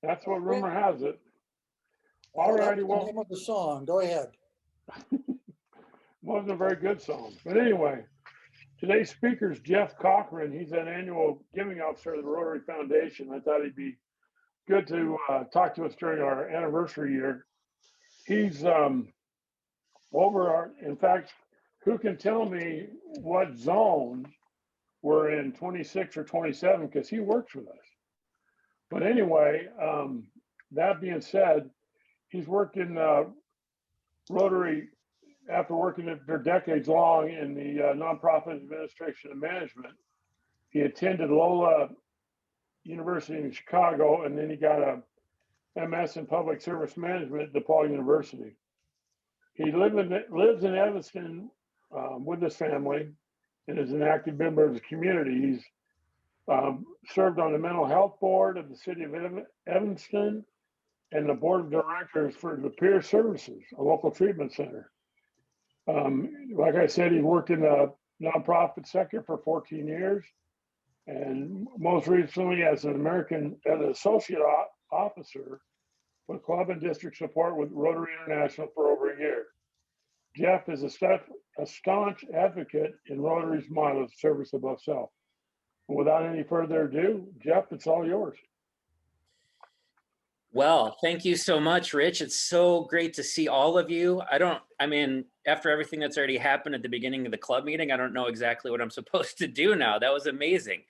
That's what rumor has it. Well, All that's righty, the well, name of the song. Go ahead. wasn't a very good song. But anyway, today's speaker is Geoff Cochran. He's an annual giving officer of the Rotary Foundation. I thought he'd be good to talk to us during our anniversary year. He's in fact, who can tell me what zone we're in, 26 or 27, because he works with us. But anyway, that being said, he's worked in Rotary after working for decades long in the nonprofit administration and management. He attended Loyola University in Chicago, and then he got a MS in public service management at DePaul University. He lives in Evanston with his family and is an active member of the community. He's served on the mental health board of the city of Evanston and the board of directors for the Peer Services, a local treatment center. Like I said, he worked in the nonprofit sector for 14 years, and most recently as an associate officer with club and district support with Rotary International for over a year. Geoff is a staunch advocate in Rotary's motto of service above self. And without any further ado, Geoff, it's all yours. Well, thank you so much, Rich. It's so great to see all of you. I mean, after everything that's already happened at the beginning of the club meeting, I don't know exactly what I'm supposed to do now. That was amazing.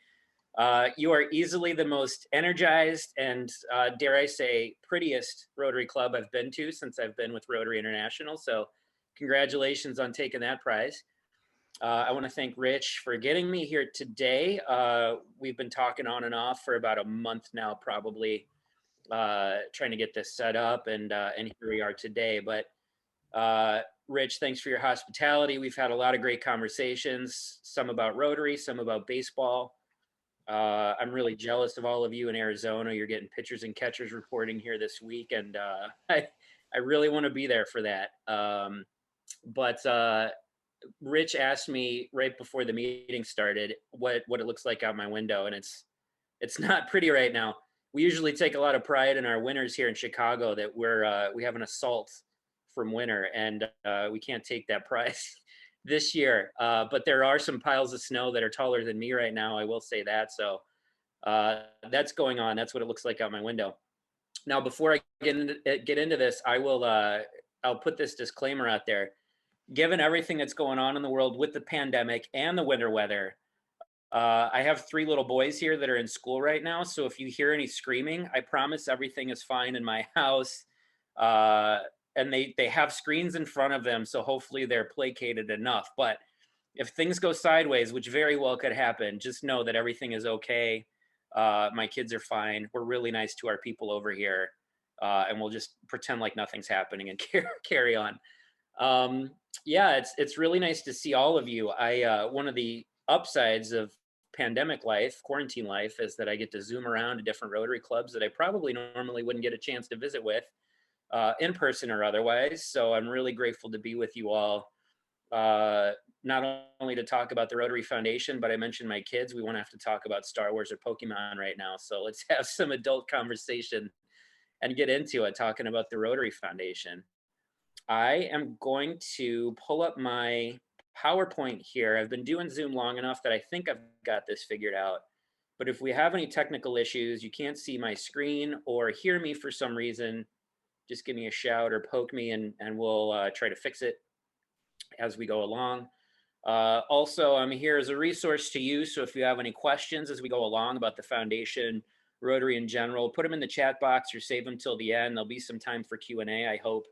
You are easily the most energized and, dare I say, prettiest Rotary Club I've been to since I've been with Rotary International. So congratulations on taking that prize. I want to thank Rich for getting me here today. We've been talking on and off for about a month now, probably, trying to get this set up, and here we are today. But Rich, thanks for your hospitality. We've had a lot of great conversations, some about Rotary, some about baseball. I'm really jealous of all of you in Arizona. You're getting pitchers and catchers reporting here this week, and I really want to be there for that. But Rich asked me right before the meeting started what it looks like out my window, and it's not pretty right now. We usually take a lot of pride in our winters here in Chicago that we have an assault from winter, and we can't take that pride this year. But there are some piles of snow that are taller than me right now. I will say that. So that's going on. That's what it looks like out my window. Now, before I get into this, I'll put this disclaimer out there. Given everything that's going on in the world with the pandemic and the winter weather, I have 3 little boys here that are in school right now. So if you hear any screaming, I promise everything is fine in my house. And they have screens in front of them, so hopefully they're placated enough. But if things go sideways, which very well could happen, just know that everything is okay. My kids are fine. We're really nice to our people over here, and we'll just pretend like nothing's happening and carry on. Yeah, it's really nice to see all of you. One of the upsides of pandemic life, quarantine life, is that I get to zoom around to different Rotary clubs that I probably normally wouldn't get a chance to visit with in person or otherwise. So I'm really grateful to be with you all, not only to talk about the Rotary Foundation, but I mentioned my kids. We won't have to talk about Star Wars or Pokemon right now. So let's have some adult conversation and get into it, talking about the Rotary Foundation. I am going to pull up my PowerPoint here. I've been doing Zoom long enough that I think I've got this figured out. But if we have any technical issues, you can't see my screen or hear me for some reason, just give me a shout or poke me, and we'll try to fix it as we go along. Also, I'm here as a resource to you. So if you have any questions as we go along about the foundation, Rotary in general, put them in the chat box or save them till the end. There'll be some time for Q&A, I hope.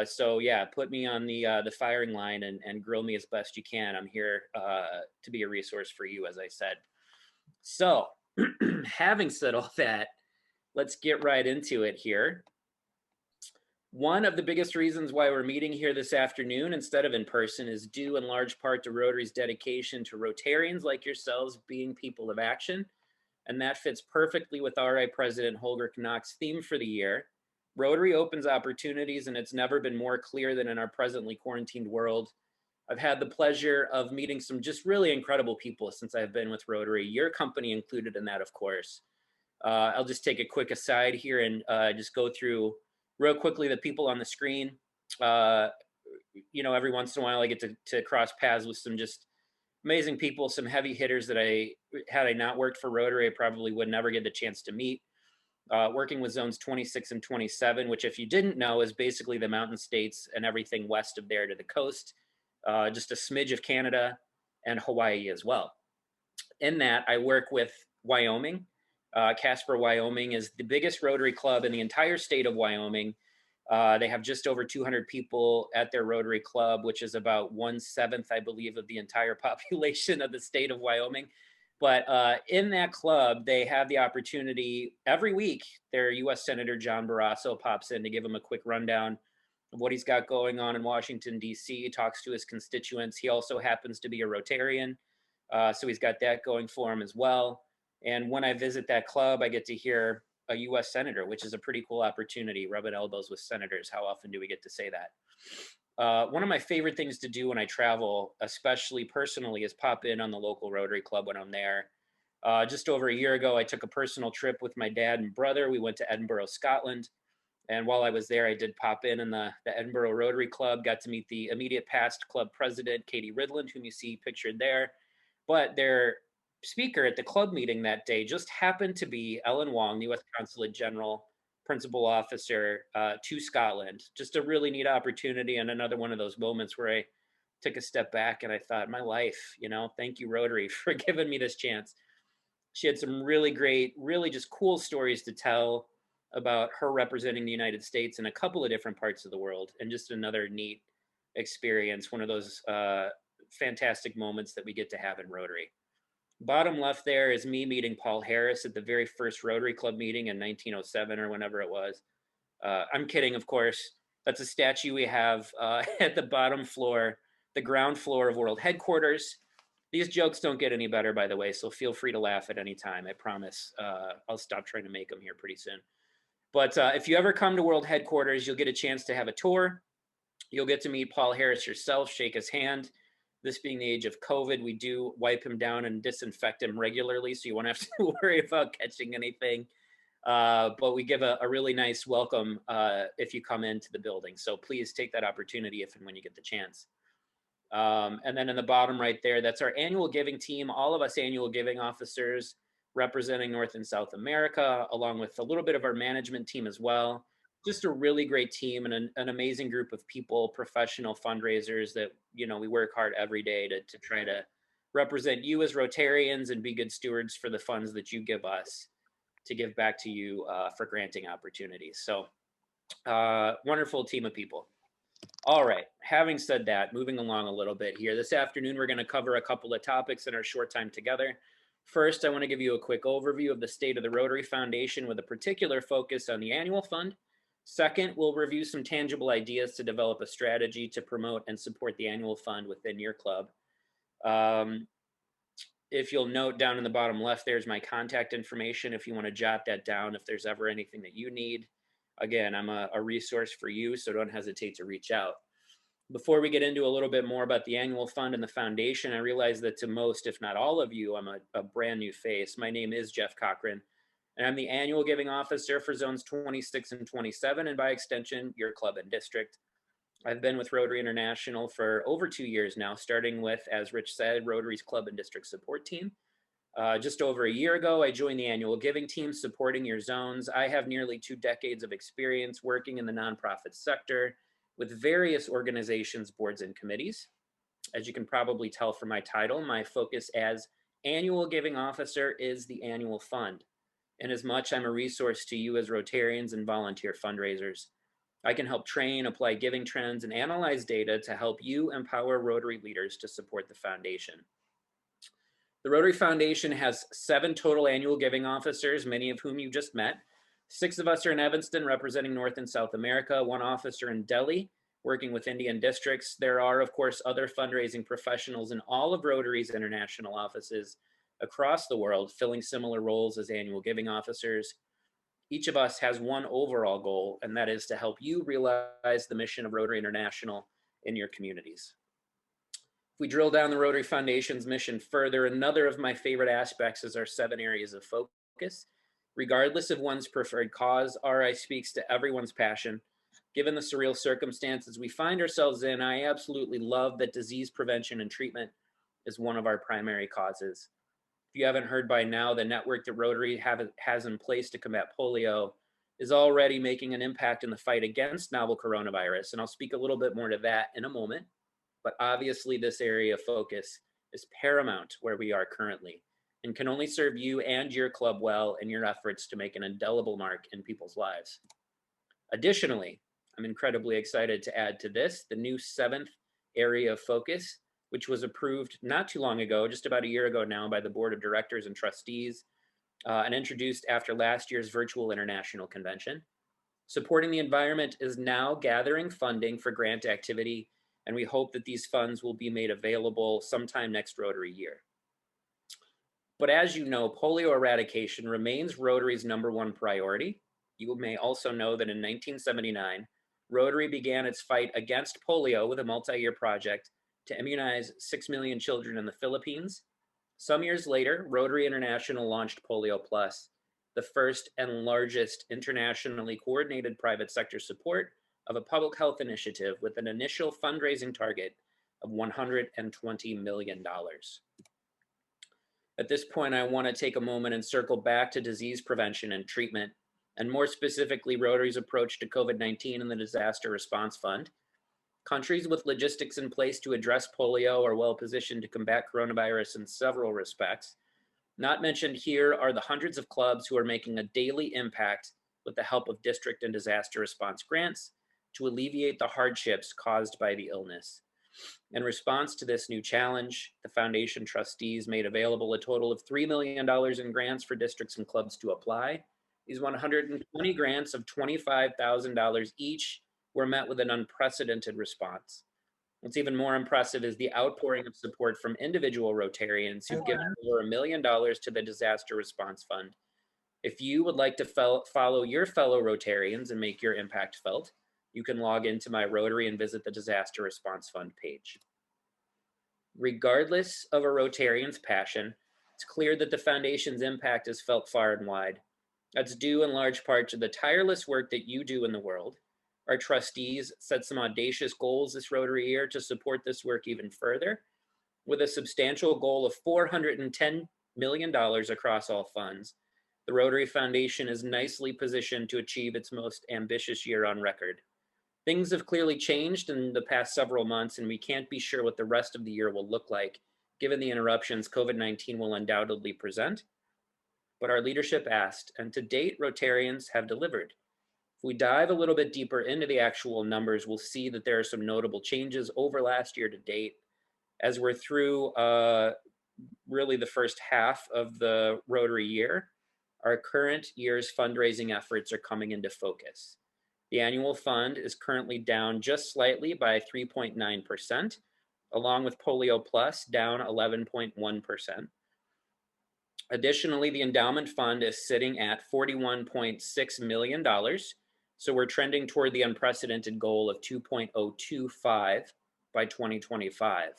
So yeah, put me on the firing line and grill me as best you can. I'm here to be a resource for you, as I said. So having said all that, let's get right into it here. One of the biggest reasons why we're meeting here this afternoon instead of in person is due in large part to Rotary's dedication to Rotarians like yourselves being people of action. And that fits perfectly with RI President Holger Knox's theme for the year. Rotary opens opportunities, and it's never been more clear than in our presently quarantined world. I've had the pleasure of meeting some just really incredible people since I've been with Rotary, your company included in that, of course. I'll just take a quick aside here and just go through real quickly the people on the screen. Every once in a while I get to cross paths with some just amazing people, some heavy hitters that had I not worked for Rotary, I probably would never get the chance to meet. Working with zones 26 and 27, which if you didn't know is basically the mountain states and everything west of there to the coast, just a smidge of Canada and Hawaii as well. In that, I work with Wyoming. Casper, Wyoming is the biggest Rotary club in the entire state of Wyoming. They have just over 200 people at their Rotary Club, which is about 1/7, I believe, of the entire population of the state of Wyoming. But in that club, they have the opportunity every week. Their U.S. Senator John Barrasso pops in to give them a quick rundown of what he's got going on in Washington, D.C., talks to his constituents. He also happens to be a Rotarian, so he's got that going for him as well. And when I visit that club, I get to hear a U.S. senator, which is a pretty cool opportunity, rubbing elbows with senators. How often do we get to say that? One of my favorite things to do when I travel, especially personally, is pop in on the local Rotary Club when I'm there. Just over a year ago, I took a personal trip with my dad and brother. We went to Edinburgh, Scotland. And while I was there, I did pop in the Edinburgh Rotary Club, got to meet the immediate past club president, Katie Ridland, whom you see pictured there. But their speaker at the club meeting that day just happened to be Ellen Wong, the U.S. Consulate General, Principal Officer to Scotland. Just a really neat opportunity and another one of those moments where I took a step back and I thought, my life, thank you, Rotary, for giving me this chance. She had some really great, really just cool stories to tell about her representing the United States in a couple of different parts of the world, and just another neat experience, one of those fantastic moments that we get to have in Rotary. Bottom left there is me meeting Paul Harris at the very first Rotary Club meeting in 1907 or whenever it was. I'm kidding, of course. That's a statue we have at the bottom floor, the ground floor of World Headquarters. These jokes don't get any better, by the way, so feel free to laugh at any time. I promise. I'll stop trying to make them here pretty soon. But if you ever come to World Headquarters, you'll get a chance to have a tour. You'll get to meet Paul Harris yourself, shake his hand. This being the age of COVID, we do wipe him down and disinfect him regularly, so you won't have to worry about catching anything. But we give a really nice welcome if you come into the building. So please take that opportunity if and when you get the chance. And then in the bottom right there, that's our annual giving team, all of us annual giving officers representing North and South America, along with a little bit of our management team as well. Just a really great team and an amazing group of people, professional fundraisers that, we work hard every day to try to represent you as Rotarians and be good stewards for the funds that you give us to give back to you for granting opportunities. So wonderful team of people. All right, having said that, moving along a little bit here. This afternoon, we're going to cover a couple of topics in our short time together. First, I want to give you a quick overview of the state of the Rotary Foundation with a particular focus on the annual fund. Second, we'll review some tangible ideas to develop a strategy to promote and support the annual fund within your club. If you'll note down in the bottom left, there's my contact information if you want to jot that down if there's ever anything that you need. Again, I'm a resource for you, so don't hesitate to reach out. Before we get into a little bit more about the annual fund and the foundation, I realize that to most, if not all of you, I'm a brand new face. My name is Geoff Cochran, and I'm the annual giving officer for zones 26 and 27, and by extension, your club and district. I've been with Rotary International for over 2 years now, starting with, as Rich said, Rotary's club and district support team. Just over a year ago, I joined the annual giving team supporting your zones. I have nearly 2 decades of experience working in the nonprofit sector with various organizations, boards, and committees. As you can probably tell from my title, my focus as annual giving officer is the annual fund. Inasmuch I'm a resource to you as Rotarians and volunteer fundraisers, I can help train, apply giving trends, and analyze data to help you empower Rotary leaders to support the foundation. The Rotary Foundation has 7 total annual giving officers, many of whom you just met. 6 of us are in Evanston representing North and South America, 1 officer in Delhi working with Indian districts. There are, of course, other fundraising professionals in all of Rotary's international offices across the world filling similar roles as annual giving officers. Each of us has one overall goal, and that is to help you realize the mission of Rotary International in your communities. If we drill down the Rotary Foundation's mission further, another of my favorite aspects is our 7 areas of focus. Regardless of one's preferred cause, RI speaks to everyone's passion. Given the surreal circumstances we find ourselves in, I absolutely love that disease prevention and treatment is one of our primary causes. If you haven't heard by now, the network that Rotary has in place to combat polio is already making an impact in the fight against novel coronavirus. And I'll speak a little bit more to that in a moment. But obviously, this area of focus is paramount where we are currently and can only serve you and your club well in your efforts to make an indelible mark in people's lives. Additionally, I'm incredibly excited to add to this the new 7th area of focus, which was approved not too long ago, just about a year ago now, by the board of directors and trustees, and introduced after last year's virtual international convention. Supporting the environment is now gathering funding for grant activity, and we hope that these funds will be made available sometime next Rotary year. But as you know, polio eradication remains Rotary's #1 priority. You may also know that in 1979, Rotary began its fight against polio with a multi-year project to immunize 6 million children in the Philippines. Some years later, Rotary International launched Polio Plus, the first and largest internationally coordinated private sector support of a public health initiative with an initial fundraising target of $120 million. At this point, I want to take a moment and circle back to disease prevention and treatment, and more specifically, Rotary's approach to COVID-19 and the Disaster Response Fund. Countries with logistics in place to address polio are well positioned to combat coronavirus in several respects. Not mentioned here are the hundreds of clubs who are making a daily impact with the help of district and disaster response grants to alleviate the hardships caused by the illness. In response to this new challenge, the foundation trustees made available a total of $3 million in grants for districts and clubs to apply. These 120 grants of $25,000 each were met with an unprecedented response. What's even more impressive is the outpouring of support from individual Rotarians who've given over $1 million to the Disaster Response Fund. If you would like to follow your fellow Rotarians and make your impact felt, you can log into my Rotary and visit the Disaster Response Fund page. Regardless of a Rotarian's passion, it's clear that the Foundation's impact is felt far and wide. That's due in large part to the tireless work that you do in the world. Our trustees set some audacious goals this Rotary year to support this work even further, with a substantial goal of $410 million across all funds. The Rotary Foundation is nicely positioned to achieve its most ambitious year on record. Things have clearly changed in the past several months, and we can't be sure what the rest of the year will look like, given the interruptions COVID-19 will undoubtedly present. But our leadership asked, and to date, Rotarians have delivered. If we dive a little bit deeper into the actual numbers, we'll see that there are some notable changes over last year to date. As we're through really the first half of the Rotary year, our current year's fundraising efforts are coming into focus. The annual fund is currently down just slightly by 3.9%, along with Polio Plus down 11.1%. Additionally, the endowment fund is sitting at $41.6 million. So we're trending toward the unprecedented goal of 2.025 by 2025.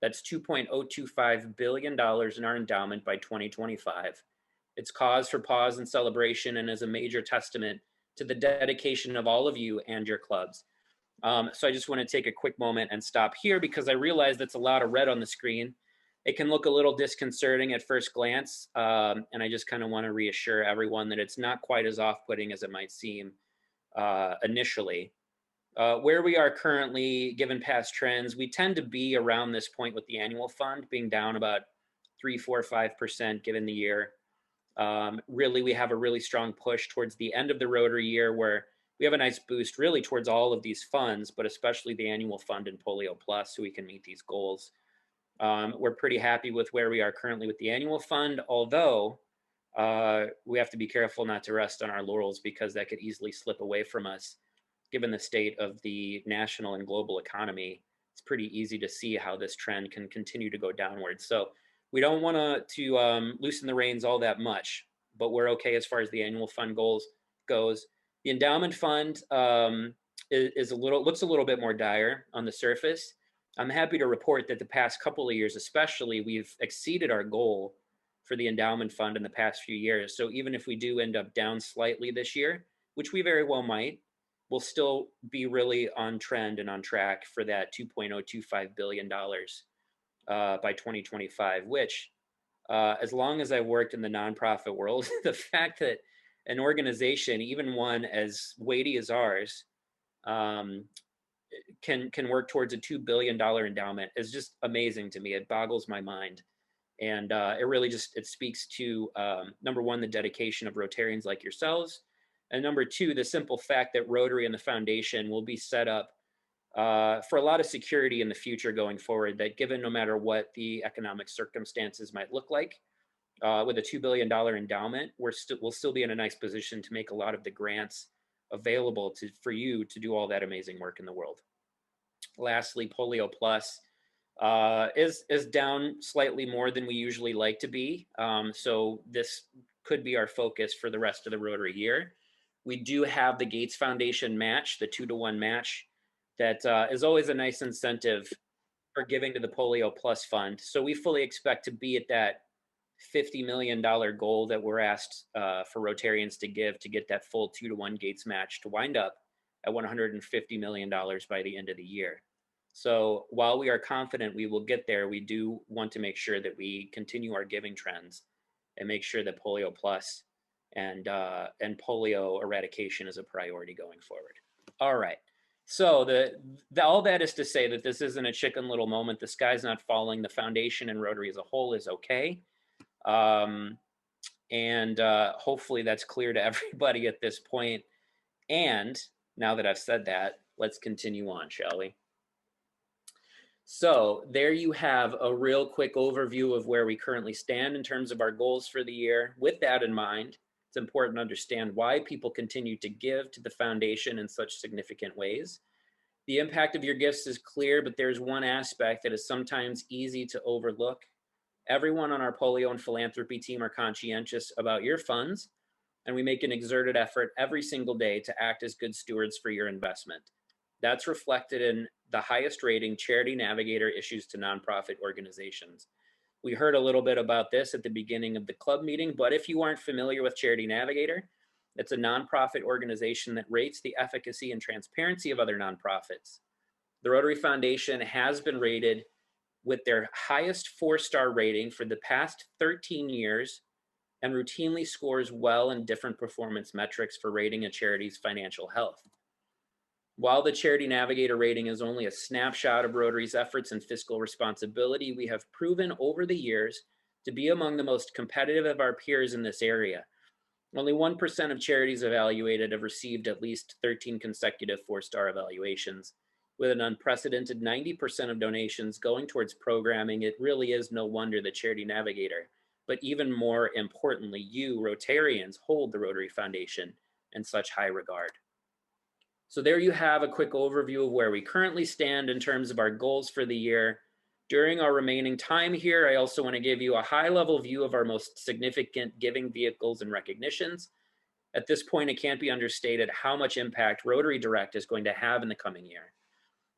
That's $2.025 billion in our endowment by 2025. It's cause for pause and celebration and is a major testament to the dedication of all of you and your clubs. So I just want to take a quick moment and stop here because I realize that's a lot of red on the screen. It can look a little disconcerting at first glance, and I just kind of want to reassure everyone that it's not quite as off-putting as it might seem initially. Where we are currently, given past trends, we tend to be around this point with the annual fund being down about 3, 4, 5% given the year. Really, we have a really strong push towards the end of the Rotary year where we have a nice boost really towards all of these funds, but especially the annual fund and Polio Plus so we can meet these goals. We're pretty happy with where we are currently with the annual fund, although we have to be careful not to rest on our laurels because that could easily slip away from us. Given the state of the national and global economy, it's pretty easy to see how this trend can continue to go downwards. So we don't want to loosen the reins all that much, but we're okay as far as the annual fund goals goes. The endowment fund looks a little bit more dire on the surface. I'm happy to report that the past couple of years, especially, we've exceeded our goal for the endowment fund in the past few years. So even if we do end up down slightly this year, which we very well might, we'll still be really on trend and on track for that $2.025 billion by 2025, which, as long as I worked in the nonprofit world, the fact that an organization, even one as weighty as ours, can work towards a $2 billion endowment is just amazing to me. It boggles my mind. And it really just, it speaks to, number one, the dedication of Rotarians like yourselves. And number two, the simple fact that Rotary and the foundation will be set up for a lot of security in the future going forward, that given no matter what the economic circumstances might look like, with a $2 billion endowment, we'll still be in a nice position to make a lot of the grants available for you to do all that amazing work in the world. Lastly, Polio Plus is down slightly more than we usually like to be. So this could be our focus for the rest of the Rotary year. We do have the Gates Foundation match, the 2-to-1 match, that is always a nice incentive for giving to the Polio Plus Fund. So we fully expect to be at that $50 million goal that we're asked for Rotarians to give to get that full 2-to-1 Gates match to wind up at $150 million by the end of the year. So while we are confident we will get there, we do want to make sure that we continue our giving trends and make sure that Polio Plus and polio eradication is a priority going forward. All right. So all that is to say that this isn't a Chicken Little moment. The sky's not falling. The foundation and Rotary as a whole is okay. And hopefully that's clear to everybody at this point. And now that I've said that, let's continue on, shall we? So there you have a real quick overview of where we currently stand in terms of our goals for the year. With that in mind, it's important to understand why people continue to give to the foundation in such significant ways. The impact of your gifts is clear, but there's one aspect that is sometimes easy to overlook. Everyone on our polio and philanthropy team are conscientious about your funds, and we make an exerted effort every single day to act as good stewards for your investment. That's reflected in the highest rating Charity Navigator issues to nonprofit organizations. We heard a little bit about this at the beginning of the club meeting, but if you aren't familiar with Charity Navigator, it's a nonprofit organization that rates the efficacy and transparency of other nonprofits. The Rotary Foundation has been rated with their highest 4-star rating for the past 13 years and routinely scores well in different performance metrics for rating a charity's financial health. While the Charity Navigator rating is only a snapshot of Rotary's efforts and fiscal responsibility, we have proven over the years to be among the most competitive of our peers in this area. Only 1% of charities evaluated have received at least 13 consecutive 4-star evaluations. With an unprecedented 90% of donations going towards programming, it really is no wonder that Charity Navigator, but even more importantly, you Rotarians hold the Rotary Foundation in such high regard. So there you have a quick overview of where we currently stand in terms of our goals for the year. During our remaining time here, I also want to give you a high-level view of our most significant giving vehicles and recognitions. At this point, it can't be understated how much impact Rotary Direct is going to have in the coming year.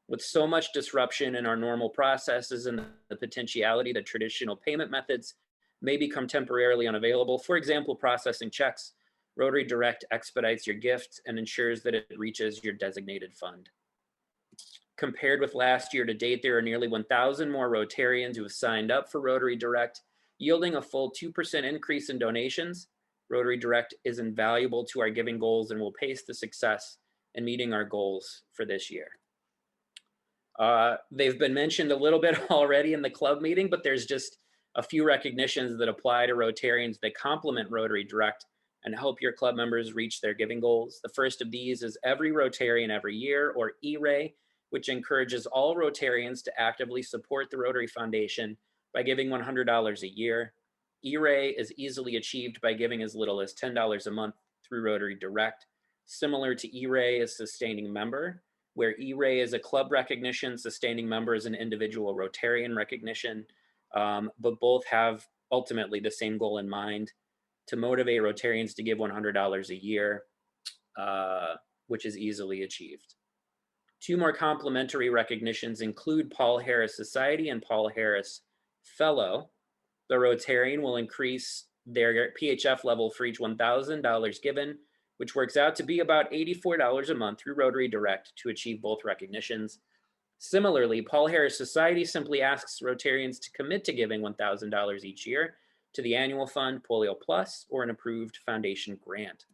With so much disruption in our normal processes and the potentiality that traditional payment methods may become temporarily unavailable, for example, processing checks, Rotary Direct expedites your gift and ensures that it reaches your designated fund. Compared with last year to date, there are nearly 1,000 more Rotarians who have signed up for Rotary Direct, yielding a full 2% increase in donations. Rotary Direct is invaluable to our giving goals and will pace the success in meeting our goals for this year. They've been mentioned a little bit already in the club meeting, but there's just a few recognitions that apply to Rotarians that complement Rotary Direct and help your club members reach their giving goals. The first of these is Every Rotarian Every Year, or E-Ray, which encourages all Rotarians to actively support the Rotary Foundation by giving $100 a year. E-Ray is easily achieved by giving as little as $10 a month through Rotary Direct. Similar to E-Ray is Sustaining Member, where E-Ray is a club recognition, Sustaining Member is an individual Rotarian recognition, but both have ultimately the same goal in mind: to motivate Rotarians to give $100 a year, which is easily achieved. Two more complementary recognitions include Paul Harris Society and Paul Harris Fellow. The Rotarian will increase their PHF level for each $1,000 given, which works out to be about $84 a month through Rotary Direct to achieve both recognitions. Similarly, Paul Harris Society simply asks Rotarians to commit to giving $1,000 each year to the annual fund, Polio Plus, or an approved foundation grant.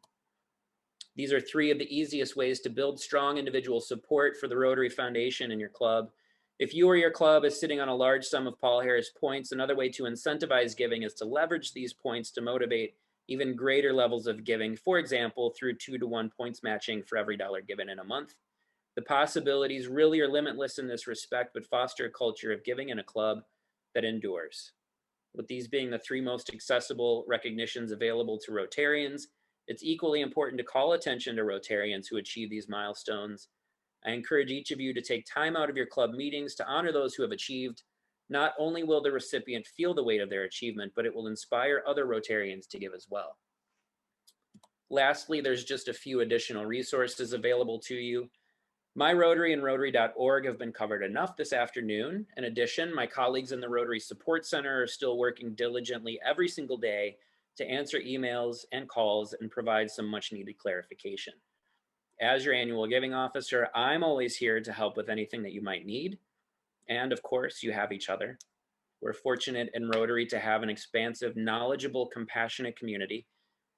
These are three of the easiest ways to build strong individual support for the Rotary Foundation and your club. If you or your club is sitting on a large sum of Paul Harris points, another way to incentivize giving is to leverage these points to motivate even greater levels of giving, for example, through 2-to-1 points matching for every dollar given in a month. The possibilities really are limitless in this respect, but foster a culture of giving in a club that endures. With these being the three most accessible recognitions available to Rotarians, it's equally important to call attention to Rotarians who achieve these milestones. I encourage each of you to take time out of your club meetings to honor those who have achieved. Not only will the recipient feel the weight of their achievement, but it will inspire other Rotarians to give as well. Lastly, there's just a few additional resources available to you. My Rotary and Rotary.org have been covered enough this afternoon. In addition, my colleagues in the Rotary Support Center are still working diligently every single day to answer emails and calls and provide some much needed clarification. As your annual giving officer, I'm always here to help with anything that you might need. And of course, you have each other. We're fortunate in Rotary to have an expansive, knowledgeable, compassionate community.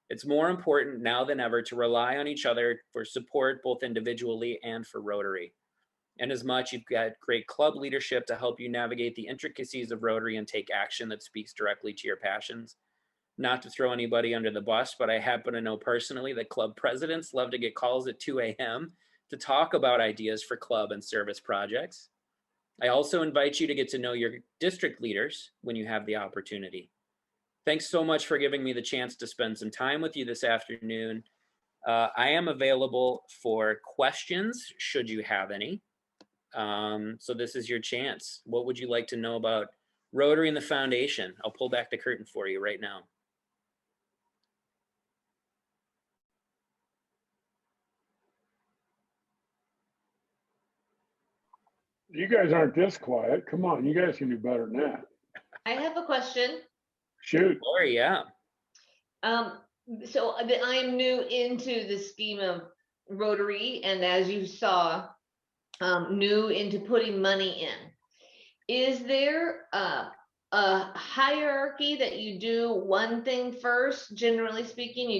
It's more important now than ever to rely on each other for support, both individually and for Rotary. And as much, you've got great club leadership to help you navigate the intricacies of Rotary and take action that speaks directly to your passions. Not to throw anybody under the bus, but I happen to know personally that club presidents love to get calls at 2 a.m. to talk about ideas for club and service projects. I also invite you to get to know your district leaders when you have the opportunity. Thanks so much for giving me the chance to spend some time with you this afternoon. I am available for questions, should you have any. So this is your chance. What would you like to know about Rotary and the Foundation? I'll pull back the curtain for you right now. You guys aren't this quiet. Come on, you guys can do better than that. I have a question. Shoot. Lori, yeah. So I'm new into the scheme of Rotary, and as you saw, new into putting money in. Is there a hierarchy that you do one thing first? Generally speaking,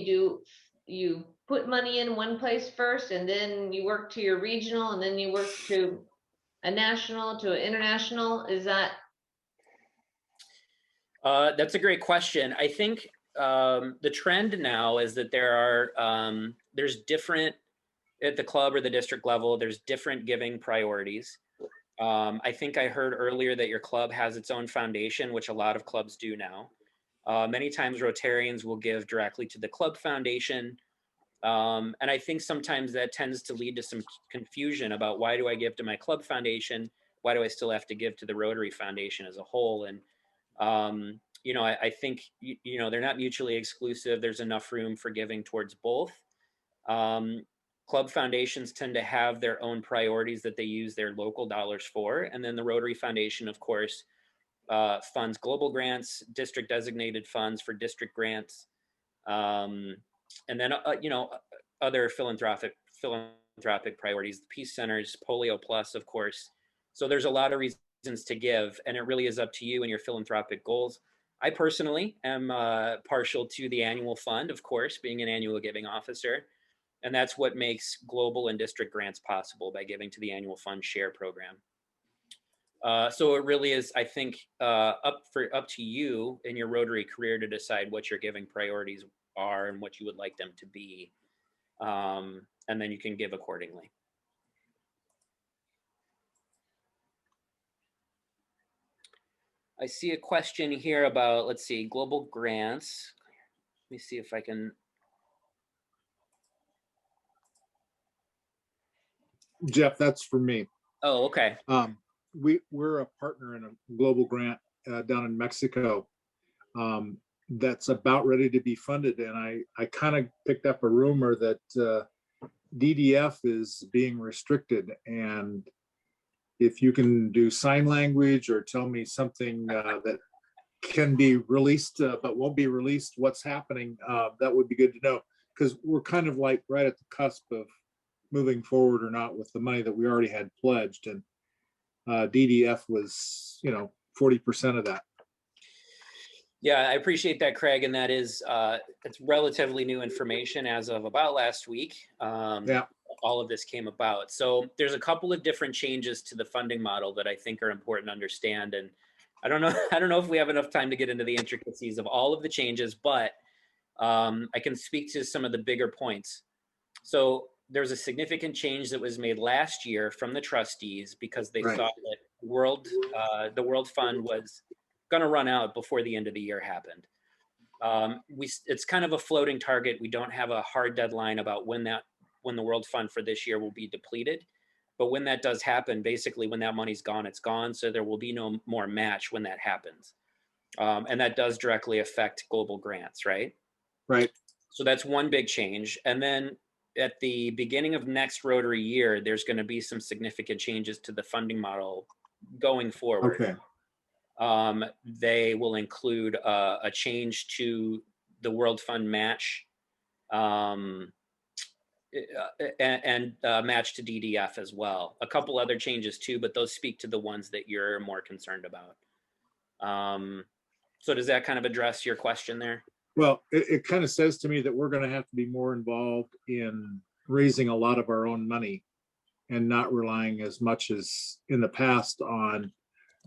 you put money in one place first, and then you work to your regional, and then you work to a national, to an international. Is that? That's a great question. I think the trend now is that there's different, at the club or the district level, there's different giving priorities. I think I heard earlier that your club has its own foundation, which a lot of clubs do now. Many times Rotarians will give directly to the club foundation. And I think sometimes that tends to lead to some confusion about, why do I give to my club foundation? Why do I still have to give to the Rotary Foundation as a whole? And I think, they're not mutually exclusive. There's enough room for giving towards both. Club foundations tend to have their own priorities that they use their local dollars for. And then the Rotary Foundation, of course, funds global grants, district designated funds for district grants. And then, other philanthropic priorities, the Peace Centers, Polio Plus, of course. So there's a lot of reasons to give, and it really is up to you and your philanthropic goals. I personally am partial to the annual fund, of course, being an annual giving officer. And that's what makes global and district grants possible, by giving to the annual fund share program. So it really is, I think, up to you in your Rotary career to decide what your giving priorities are and what you would like them to be. And then you can give accordingly. I see a question here about, let's see, global grants. Let me see if I can. Geoff, that's for me. Oh, okay. We're a partner in a global grant down in Mexico that's about ready to be funded. And I kind of picked up a rumor that DDF is being restricted. And if you can do sign language or tell me something that can be released, but won't be released, what's happening, that would be good to know. Because we're kind of like right at the cusp of moving forward or not with the money that we already had pledged. And DDF was, 40% of that. Yeah, I appreciate that, Craig. And that is, it's relatively new information as of about last week. Yeah. All of this came about. So there's a couple of different changes to the funding model that I think are important to understand. And I don't know if we have enough time to get into the intricacies of all of the changes, but I can speak to some of the bigger points. So there's a significant change that was made last year from the trustees because they Right. thought that the World Fund was going to run out before the end of the year happened. It's kind of a floating target. We don't have a hard deadline about when the World Fund for this year will be depleted. But when that does happen, basically when that money's gone, it's gone. So there will be no more match when that happens. And that does directly affect global grants, right? Right. So that's one big change. And then at the beginning of next Rotary year, there's going to be some significant changes to the funding model going forward. Okay. They will include a change to the World Fund match and match to DDF as well. A couple other changes too, but those speak to the ones that you're more concerned about. So does that kind of address your question there? Well, it kind of says to me that we're going to have to be more involved in raising a lot of our own money and not relying as much as in the past on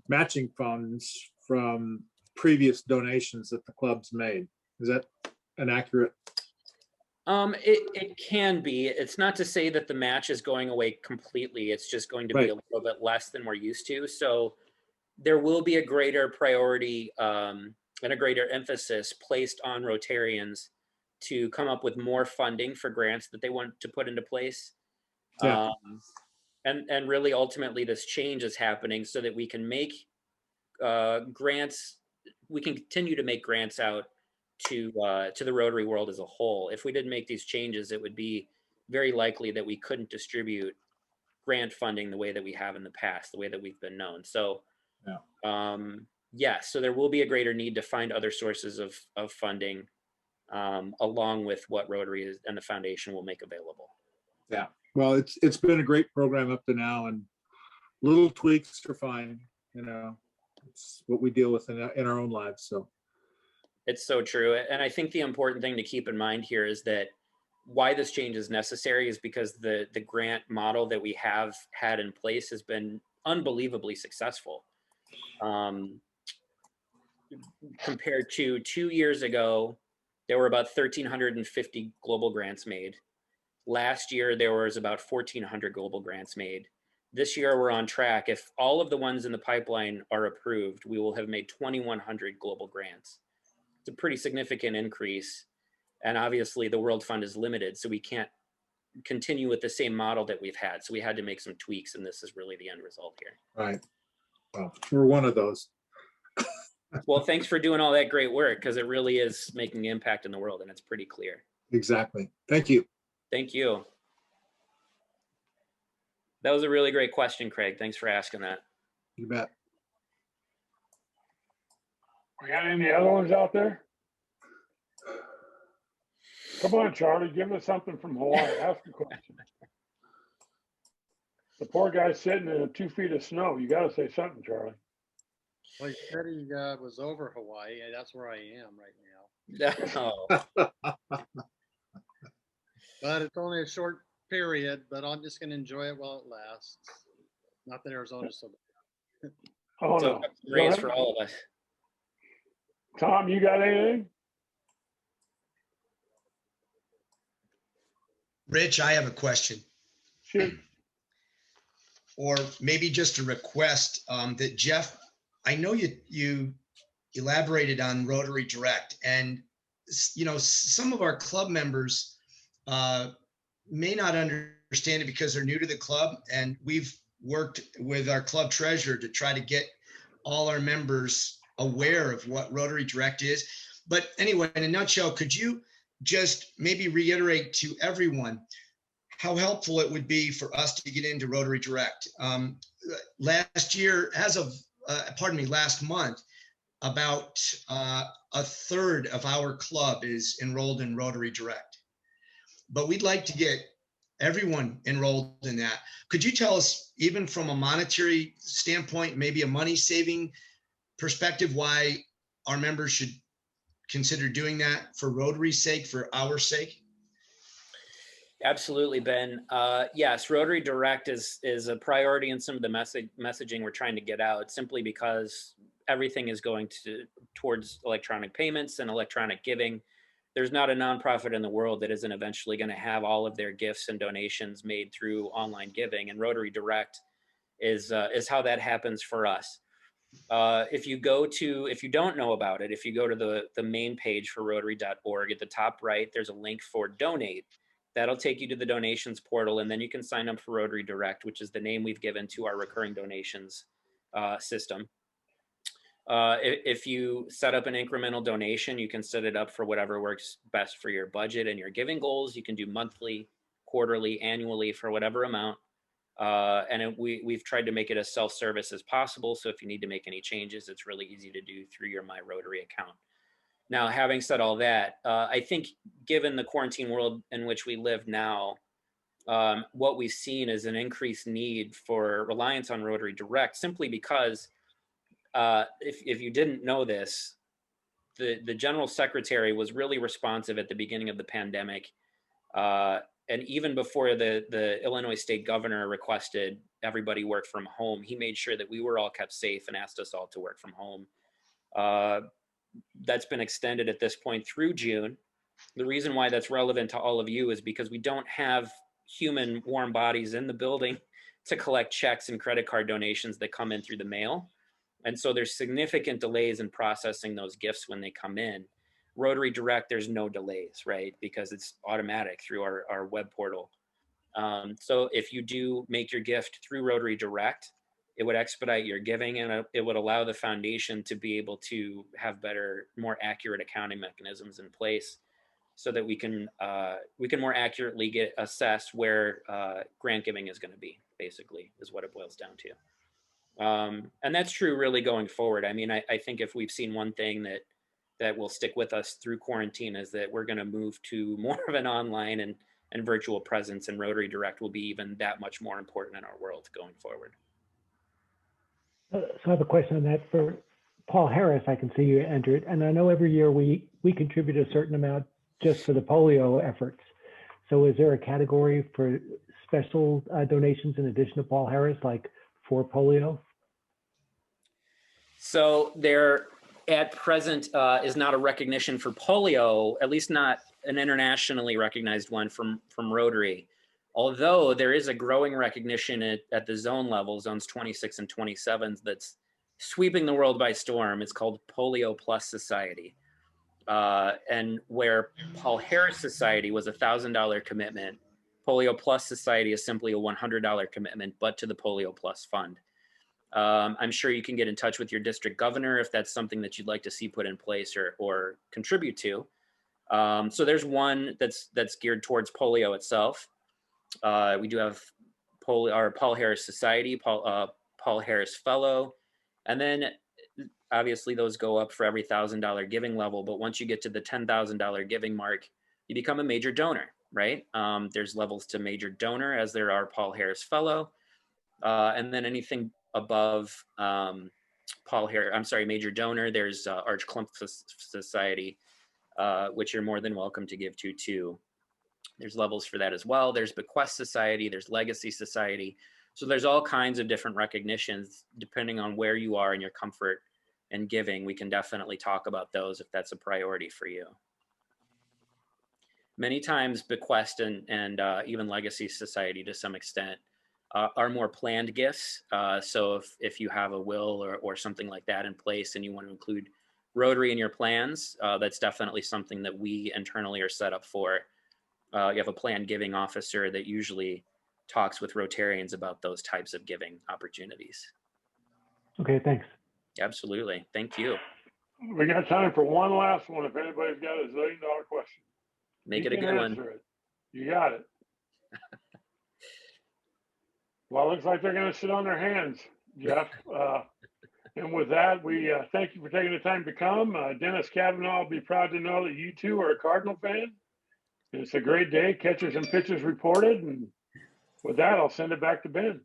matching funds from previous donations that the club's made. Is that an accurate? It can be. It's not to say that the match is going away completely. It's just going to be a little bit less than we're used to. So there will be a greater priority and a greater emphasis placed on Rotarians to come up with more funding for grants that they want to put into place. Yeah. And really ultimately this change is happening so that we can make grants, we can continue to make grants out to the Rotary world as a whole. If we didn't make these changes, it would be very likely that we couldn't distribute grant funding the way that we have in the past, the way that we've been known. So yes, so there will be a greater need to find other sources of funding along with what Rotary is and the foundation will make available. Yeah. Well, it's been a great program up to now, and little tweaks are fine. It's what we deal with in our own lives. So it's so true. And I think the important thing to keep in mind here is that why this change is necessary is because the grant model that we have had in place has been unbelievably successful. Compared to 2 years ago, there were about 1,350 global grants made. Last year, there was about 1,400 global grants made. This year, we're on track. If all of the ones in the pipeline are approved, we will have made 2,100 global grants. It's a pretty significant increase. And obviously, the World Fund is limited, so we can't continue with the same model that we've had. So we had to make some tweaks, and this is really the end result here. right. Well, we're one of those. Well, thanks for doing all that great work, because it really is making an impact in the world, and it's pretty clear. Exactly. Thank you. Thank you. That was a really great question, Craig. Thanks for asking that. You bet. We got any other ones out there? Come on, Charlie, give us something from Hawaii. Ask a question. The poor guy's sitting in 2 feet of snow. You got to say something, Charlie. Well, he said he was over Hawaii, and that's where I am right now. Oh, But it's only a short period, but I'm just going to enjoy it while it lasts. Not that Arizona's so bad. Oh, so no. raise for all of us. Tom, you got anything? Rich, I have a question, Shoot. or maybe just a request that Geoff, I know you elaborated on Rotary Direct, and some of our club members may not understand it because they're new to the club, and we've worked with our club treasurer to try to get all our members aware of what Rotary Direct is. But anyway, in a nutshell, could you just maybe reiterate to everyone how helpful it would be for us to get into Rotary Direct? Last year, last month, about a third of our club is enrolled in Rotary Direct. But we'd like to get everyone enrolled in that. Could you tell us, even from a monetary standpoint, maybe a money saving perspective, why our members should consider doing that for Rotary's sake, for our sake? Absolutely, Ben. Yes, Rotary Direct is a priority in some of the messaging we're trying to get out, simply because everything is going towards electronic payments and electronic giving. There's not a nonprofit in the world that isn't eventually going to have all of their gifts and donations made through online giving, and Rotary Direct is how that happens for us. If you don't know about it, if you go to the main page for Rotary.org, at the top right, there's a link for donate. That'll take you to the donations portal, and then you can sign up for Rotary Direct, which is the name we've given to our recurring donations system. If you set up an incremental donation, you can set it up for whatever works best for your budget and your giving goals. You can do monthly, quarterly, annually, for whatever amount. We've tried to make it as self-service as possible. So if you need to make any changes, it's really easy to do through your My Rotary account. Now, having said all that, I think given the quarantine world in which we live now, what we've seen is an increased need for reliance on Rotary Direct, simply because if you didn't know this, the General Secretary was really responsive at the beginning of the pandemic. And even before the Illinois State Governor requested everybody work from home, he made sure that we were all kept safe and asked us all to work from home. That's been extended at this point through June. The reason why that's relevant to all of you is because we don't have human warm bodies in the building to collect checks and credit card donations that come in through the mail. And so there's significant delays in processing those gifts when they come in. Rotary Direct, there's no delays, right? Because it's automatic through our web portal. So if you do make your gift through Rotary Direct, it would expedite your giving, and it would allow the foundation to be able to have better, more accurate accounting mechanisms in place, so that we can more accurately assess where grant giving is going to be. Basically, is what it boils down to. And that's true really going forward. I mean, I think if we've seen one thing that will stick with us through quarantine, is that we're going to move to more of an online and virtual presence, and Rotary Direct will be even that much more important in our world going forward. So I have a question on that for Paul Harris. I can see you entered, and I know every year we contribute a certain amount just for the polio efforts. So is there a category for special donations in addition to Paul Harris, like for polio? So there at present is not a recognition for polio, at least not an internationally recognized one from Rotary. Although there is a growing recognition at the zone level, zones 26 and 27, that's sweeping the world by storm. It's called Polio Plus Society. And where Paul Harris Society was a $1,000 commitment, Polio Plus Society is simply a $100 commitment, but to the Polio Plus Fund. I'm sure you can get in touch with your district governor if that's something that you'd like to see put in place or contribute to. So there's one that's geared towards polio itself. We do have our Paul Harris Society, Paul Harris Fellow, and then obviously those go up for every $1,000 giving level. But once you get to the $10,000 giving mark, you become a major donor, right? There's levels to major donor, as there are Paul Harris Fellow, and then anything above major donor, there's Arch Clump Society, which you're more than welcome to give to too. There's levels for that as well. There's Bequest Society, there's Legacy Society. So there's all kinds of different recognitions depending on where you are in your comfort and giving. We can definitely talk about those if that's a priority for you. Many times Bequest and even Legacy Society to some extent are more planned gifts. So if you have a will or something like that in place and you want to include Rotary in your plans, that's definitely something that we internally are set up for. You have a planned giving officer that usually talks with Rotarians about those types of giving opportunities. Okay, thanks. Absolutely. Thank you. We got time for one last one. If anybody's got a $1 zillion question, Make you it a can good one. answer it. You got it. Well, it looks like they're going to sit on their hands, Geoff. And with that, we thank you for taking the time to come. Dennis Kavanaugh will be proud to know that you too are a Cardinal fan. And it's a great day. Catchers and pitchers reported. And with that, I'll send it back to Ben.